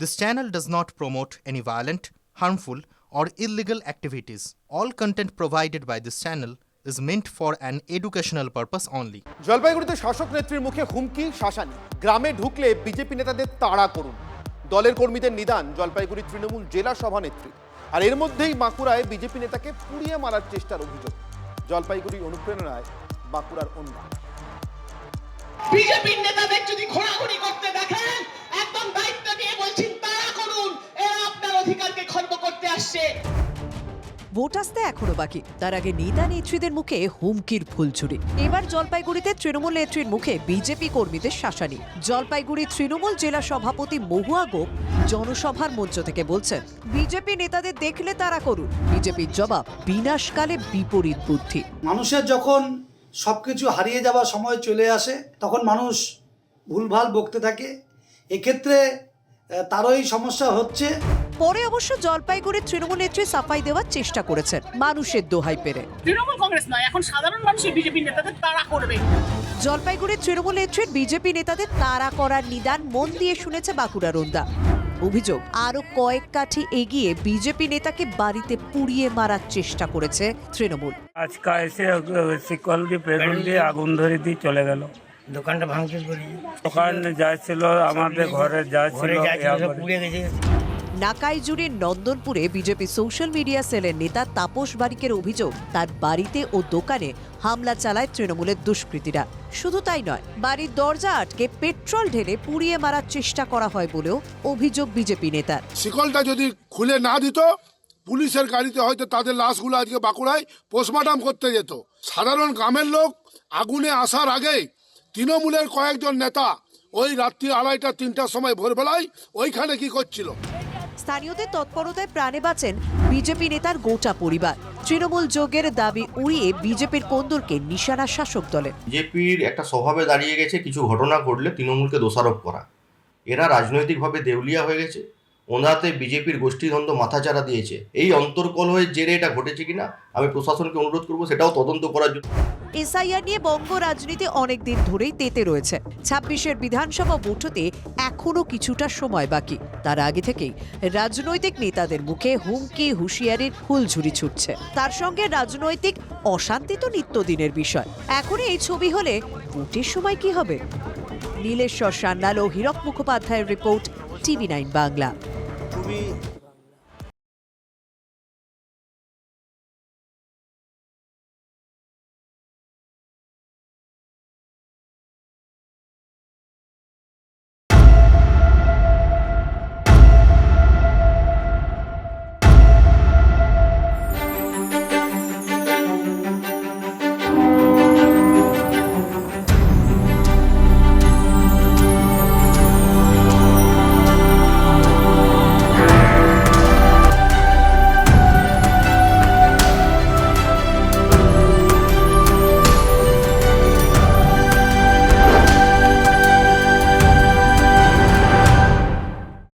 This channel does not promote any violent, harmful, or illegal activities. All content provided by this channel is meant for an educational purpose only. জলপাইগুড়িতে শাসক নেত্রীর মুখে হুমকি শাসানি, গ্রামে ঢুকলে BJP নেতাদের তাড়া করুন। দলের কর্মীদের নিদান জলপাইগুড়ি তৃণমূল জেলা সভানেত্রী। আর এর মধ্যেই বাঁকুড়ায় বিজেপি নেতাকে পুড়িয়ে মারার চেষ্টার অভিযোগ। জলপাইগুড়ি অনুপ্রেরণায় বাঁকুড়ার অন্য বিজেপি নেতাদের যদি ঘোরাঘুরি করতে দেখেন, একদম দায়িত্ব নিয়ে বলছেন তাড়া করুন, এরা আপনার অধিকারকে খর্ব করতে আসছে। ভোট আসতে এখনো বাকি, তার আগে নেতা নেত্রীদের মুখে হুমকির ফুলঝুরি। এবার জলপাইগুড়িতে তৃণমূল নেত্রীর মুখে বিজেপি কর্মীদের শাসানি। জলপাইগুড়ি তৃণমূল জেলা সভাপতি মহুয়া গোপ জনসভার মঞ্চ থেকে বলছেন, বিজেপি নেতাদের দেখলে তারা করুন। বিজেপির জবাব, বিনাশকালে বিপরীত বুদ্ধি। মানুষের যখন সবকিছু হারিয়ে যাওয়ার সময় চলে আসে তখন মানুষ ভুলভাল বকতে থাকে। এক্ষেত্রে তারই সমস্যা হচ্ছে। পরে অবশ্য জলপাইগুড়ির তৃণমূল নেত্রী সাফাই দেওয়ার চেষ্টা করেছেন মানুষের দোহাই পেরে। তৃণমূল কংগ্রেস নয়, এখন সাধারণ মানুষই বিজেপি নেতাদের তাড়া করবে। জলপাইগুড়ির তৃণমূল নেত্রীর বিজেপি নেতাদের তাড়া করার নিদান মন দিয়ে শুনেছে বাঁকুড়ার রোন্দা। অভিযোগ, আরো কয়েক কাঠি এগিয়ে বিজেপি নেতাকে বাড়িতে পুড়িয়ে মারার চেষ্টা করেছে তৃণমূল। আজকা এসে শিকল দিয়ে বেগুন দিয়ে আগুন ধরে দিয়ে চলে গেল। দোকানটা ভাঙচুর করি, দোকানে যাচ্ছিল, আমাদের ঘরে যাচ্ছিল, পুড়ে গেছে। নাকাইজুড়ির নন্দনপুরে বিজেপি সোশ্যাল মিডিয়া সেলের নেতা তাপস বারিকের অভিযোগ, তার বাড়িতে ও দোকানে হামলা চালায় তৃণমূলের দুষ্কৃতীরা। শুধু তাই নয়, বাড়ির দরজা আটকে পেট্রোল ঢেলে পুড়িয়ে মারার চেষ্টা করা হয় বলেও অভিযোগ বিজেপি নেতার। শিকলটা যদি খুলে না দিত, পুলিশের গাড়িতে হয়তো তাদের লাশগুলো আজকে বাঁকুড়ায় পোস্টমর্টম করতে যেত। সাধারণ গ্রামের লোক আগুনে আসার আগেই তৃণমূলের কয়েকজন নেতা ওই রাত্রি 2:30-3টার সময় ভোরবেলায় ওইখানে কি করছিল। স্থানীয়দের তৎপরতায় প্রাণে বাঁচেন বিজেপি নেতার গোটা পরিবার। তৃণমূল যোগের দাবি উড়িয়ে বিজেপির কন্দুরকে নিশানা শাসক দলের। বিজেপির একটা স্বভাবে দাঁড়িয়ে গেছে কিছু ঘটনা ঘটলে তৃণমূলকে দোষারোপ করা। এরা রাজনৈতিকভাবে দেউলিয়া হয়ে গেছে, ওনাতে বিজেপির গোষ্ঠীদ্বন্দ্ব মাথাচাড়া দিয়েছে। এই অন্তর্কলহের জেরে এটা ঘটেছে কিনা আমি প্রশাসনকে অনুরোধ করবো সেটাও তদন্ত করার জন্য। এসআইআর নিয়ে বঙ্গ রাজনীতি অনেকদিন ধরেই তেতে রয়েছে। 26-এর বিধানসভা ভোট হতে এখনো কিছুটা সময় বাকি। তার আগে থেকেই রাজনৈতিক নেতাদের মুখে হুমকি হুঁশিয়ারির ফুলঝুরি ছুটছে। তার সঙ্গে রাজনৈতিক অশান্তি তো নিত্যদিনের বিষয়। এখন এই ছবি হলে ভোটের সময় কি হবে? নীলেশ্বর সান্যাল ও হীরক মুখোপাধ্যায়ের রিপোর্ট, TV9 বাংলা। তুমি